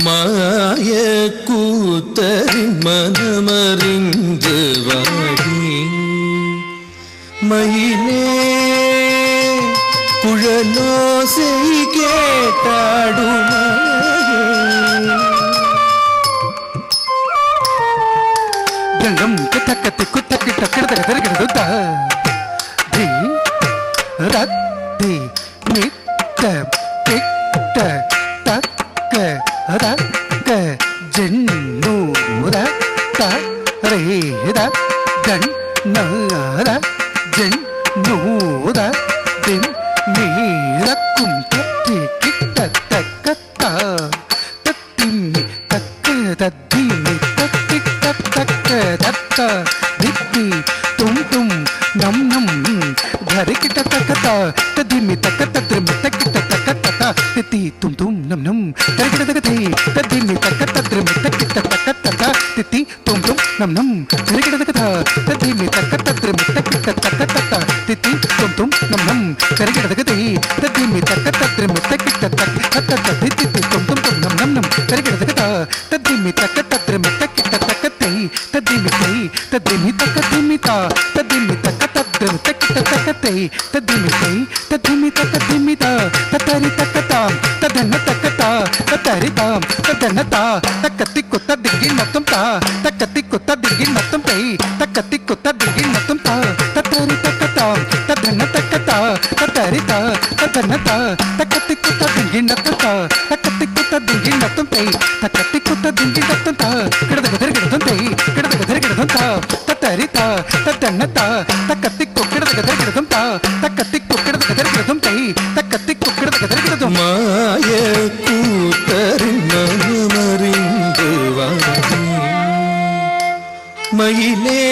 மாய கூத்தரின் மனமறிந்து வாடி மயிலே குழலோசை கேட்டாடும் கங்கம் கத்தக்கத்தை குத்தக்கி டக்கிடத கதறிகிடுதா தி ரத்தி மிட்ட பிட்ட தக்க அதக்க ஜென்னு ரத்த ரேத கண்ணர ஜென்னூத தின் மீரக்கும் தத்தி கிட்ட தக்கத்தா தத்திம்மி தக்க தத்திமி தத்தி தக்க தத்த தித்தி தும் தும் நம் நம் धरे किटा तकता तदिमी तक तद्रिमी तकिट तक तता तिति तुम तुम नम नम धरे किटा तकते तदिमी तक तद्रिमी तकिट तक तता तिति तुम तुम नम नम धरे किटा तकता तदिमी तक तद्रिमी तकिट तक तता तिति तुम तुम नम नम धरे किटा तकते तदिमी तक तद्रिमी तकिट तक तता तिति तुम तुम नम नम नम धरे किटा तकता तदिमी तक तद्रिमी तकिट तकते तदिमी तई तदिमी तक दिमिता तदिमी तक तद्रिमी तकिट तकते तदिमितै तदिमित तदिमित ततरि तकता तदन्न तकता ततरिताम तदन्नता तकति कुत्ता दिग्गी नतुम ता तकति कुत्ता दिग्गी नतुम तै तकति कुत्ता दिग्गी नतुम ता ततरि तकता तदन्न तकता ततरिता तदन्नता तकति कुत्ता दिग्गी नतुम ता तकति कुत्ता दिग्गी नतुम तै तकति कुत्ता दिग्गी नतुम ता किडदगदर किडदं तै किडदगदर किडदं ता ततरिता तदन्नता तकति कुक्किडदगदर किडदं ता तकति कुक्किडदगदर किडदं तै तकति कुक्किडदगदर किडदं மாய கூத்தரின் மனமறிந்து வாடி மயிலே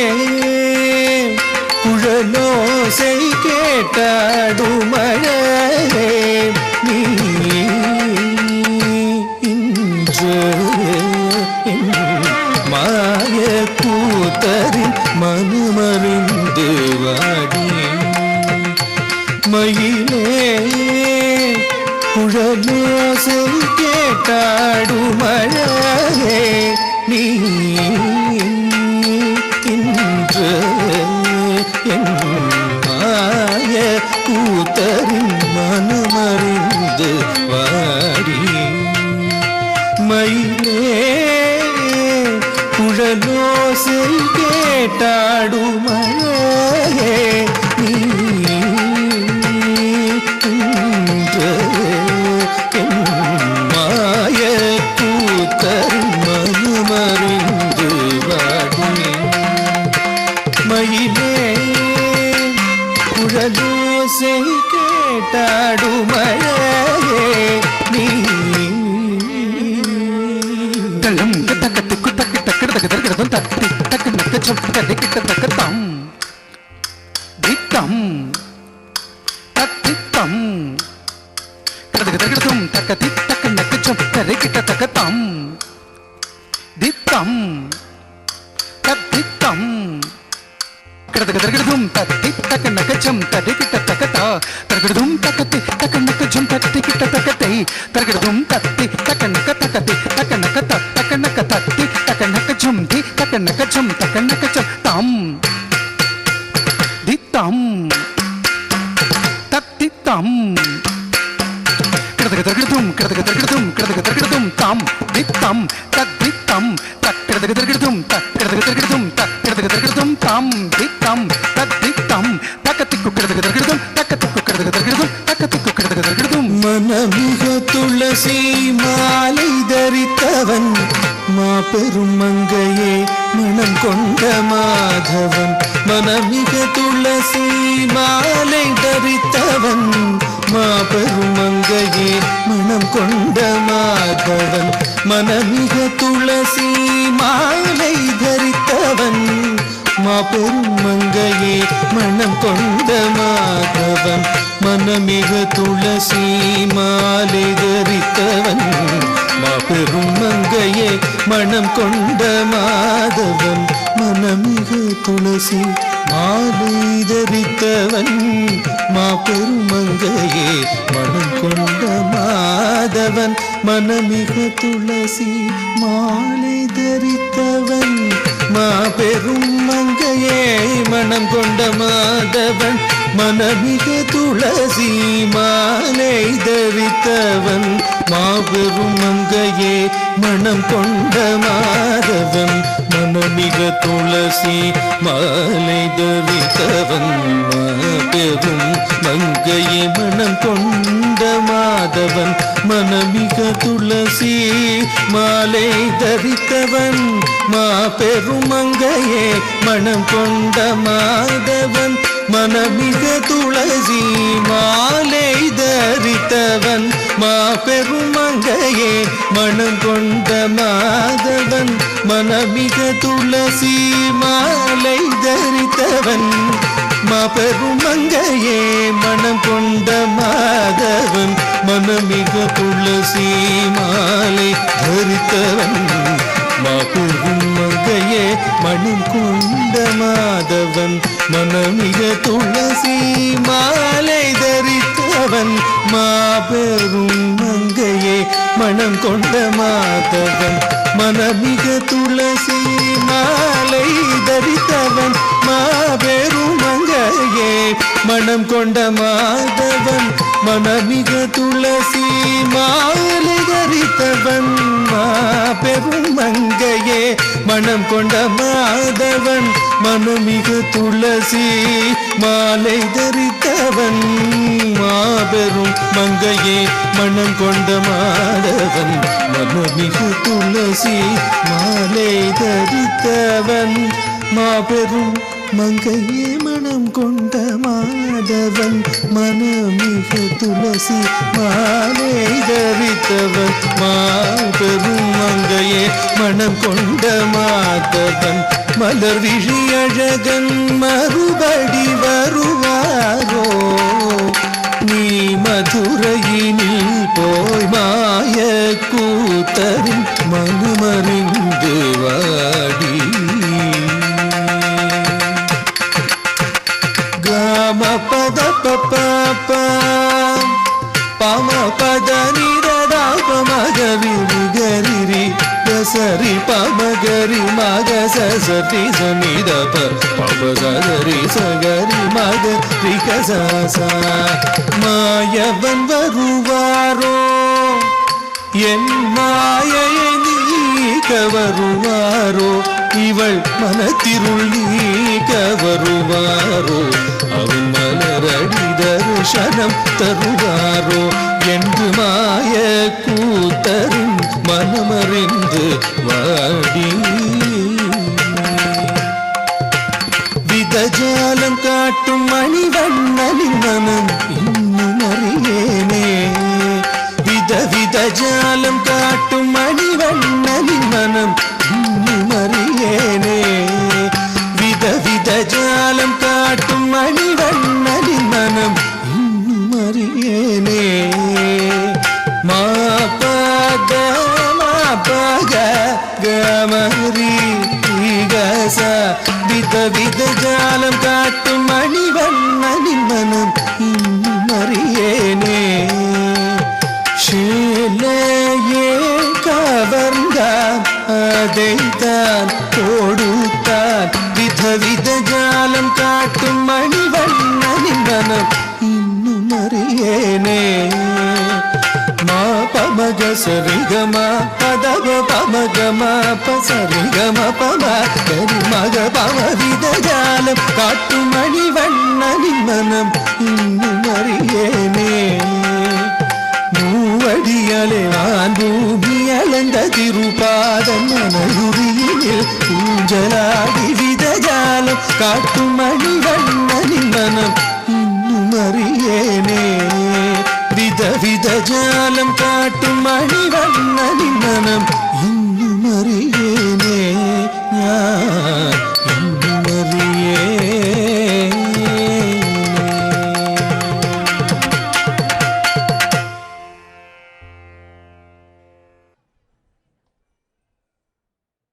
குழலோசை கேட்டாடும் மழையே நீ இன்று மாய கூத்தரின் மனமறிந்து வாடி மயிலே குழலோசை கேட்டாடும் மழையே நீ இன்று என் மாய கூத்தரின் மனமறிந்து வாடி மயிலே குழலோசை கேட்டாடும் மழையே நீ மாய கூத்தரின் மனமறிந்து வாடி மயிலே குழலோசை கேட்டாடும் மழையே நீ கள்ளம் கத்தக்கத்து குத்தக்கி டக்கிடதகதர் கிடதம் தத்தி டக்கு நக்க சொப்படி கிட்ட தக்கத்தம் தித்தம் தத்தித்தம் கிடதகதம் தக்கத்தி டக்கு நக்க சொப்படி கிட்ட தக்கத்தம் தித்தம் தத்தித்தம் கிடதகதம் தத்தி டக்கு நக்க சொம் தடி கிட்ட தக்கத்தா தரகிடதும் தக்கத்தி டக்கு நக்க சொம் தடி கிட்ட தக்கத்தை தரகிடதும் தத்தி டக்கு நக்க தக்கத்தி டக்கு நக்க டக்கு நக்க தத்தி டக்கு நக்க சொம் தி டக்கு நக்க சொம் டக்கு நக்க சொம் தம் தித்தம் தத்தித்தம் கிடதகதம் தம் தித்தம் தத்தித்தம் தக்கிடதகதம் தக்கிடதகதம் தக்கிடதகதம் தம் தித்தம் தத்தித்தம் தக்கத்திக்கு கிடதகதம் தக்கத்திக்கு கிடதகதம் தக்கத்திக்கு கிடதகதம் மனமிக துளசி மாலை தரித்தவன் மாபெரும் மங்கையே மனம் கொண்ட மாதவன் மனமிக துளசி மாலை தரித்தவன் மாபெரும் மங்கையே மனம் கொண்ட மாதவன் மனமிக துளசி மாலை தரித்தவன் மாபெரும் மங்கையே மனம் கொண்ட மாதவன் மனமிக துளசி மாலை தரித்தவன் மாபெரும் மங்கையே மனம் கொண்ட மாதவன் மனமிக துளசி மாலை தரித்தவன் மாபெரும் மங்கையே மனம் கொண்ட மாதவன் மாதவன் மனமிகு துளசி மாலை தரித்தவன் மாபெரும் மங்கையே மனம் கொண்ட மாதவன் மனமிகு துளசி மாலை தரித்தவன் மாபெரும் மங்கையே மனம் கொண்ட மாதவன் மனமிகு துளசி மாலை தரித்தவன் மாபெரும் மங்கையே மனம் கொண்ட மாதவன் மனமிகு துளசி மாலை தரித்தவன் மாபெரும் மங்கையே மனம் கொண்ட மாதவன் மனமிகு துளசி மாலை தரித்தவன் மாபெரும் மங்கையே மனம் கொண்ட மாதவன் மனமிகு துளசி மாலை தரித்தவன் மாபெரும் மங்கையே மனம் கொண்ட மாதவன் மனமிகு துளசி மாலை தரித்தவன் மாபெரும் மங்கையே மனம் கொண்ட மாதவன் மனமிகு துளசி மாலை தரித்தவன் மாபெரும் மங்கையே மனம் கொண்ட மாதவன் மனமிகு துளசி மாலை தரித்தவன் மாபெரும் மங்கையே மனம் கொண்ட மாதவன் மனமிகு துளசி மாலை தரித்தவன் மாபெரும் மங்கையே மனம் கொண்ட மாதவன் மனமிகு துளசி மாலை தரித்தவன் மாபெரும் மங்கையே மனம் கொண்ட மாதவன் மனமிகு துளசி மாலை தரித்தவன் மாபெரும் மங்கையே மனம் கொண்ட மாதவன் மனமிகு துளசி மாலை தரித்தவன் மாபெரும் மங்கையே மனம் கொண்ட மாதவன் மலர் விழி அழகன் மறுபடி வருவாரோ நீ மதுரையினில் போய் மாய கூத்தரின் மனமறிந்து வாடி காம பத பப்ப பம பத நிரதா பமகரி கரி சரி பமகரி மக சரி சனித பப சரி சகரி மகரி கசா மாயவன் வருவாரோ என் மாயையை நீக்க வருவாரோ இவள் மனத்திருள் நீக்க வருவாரோ அவன் மலரடி தரிசனம் தருவாரோ என்று மாய கூத்தரின் மனமறிந்து வாடி விதஜாலம் காட்டும் மணிவண்ணனின் மனம் இன்னும் அறியேனே விதஜாலம் காட்டும் மணிவண்ணனின் மனம் இன்னும் அறியேனே விதஜாலம் காட்டும் மணிவண்ணனின் மனம் இன்னும் அறியேனே மாபத மாபக கமரி கச விதஜாலம் காட்டும் மணிவண்ணனின் மனம் இன்னும் அறியேனே ஷேலையே கவர்ந்தான் அதைத்தான் கொடுத்தான் விதஜாலம் காட்டும் மணிவண்ணனின் மனம் இன்னும் அறியேனே மா பமக சரிகம பதவ பமகம பசரிகம பம கரி மக பம விதஜாலம் காட்டும் மணிவண்ணனின் மனம் இன்னும் அறியேனே மூவடியலே வான் பூமி அளந்த திருப்பாதன் மனயுரியில் ஊஞ்சலாடி விதஜாலம் காட்டும் மணிவண்ணனின் மனம் இன்னும் அறியேனே விதஜாலம் காட்டும் மணி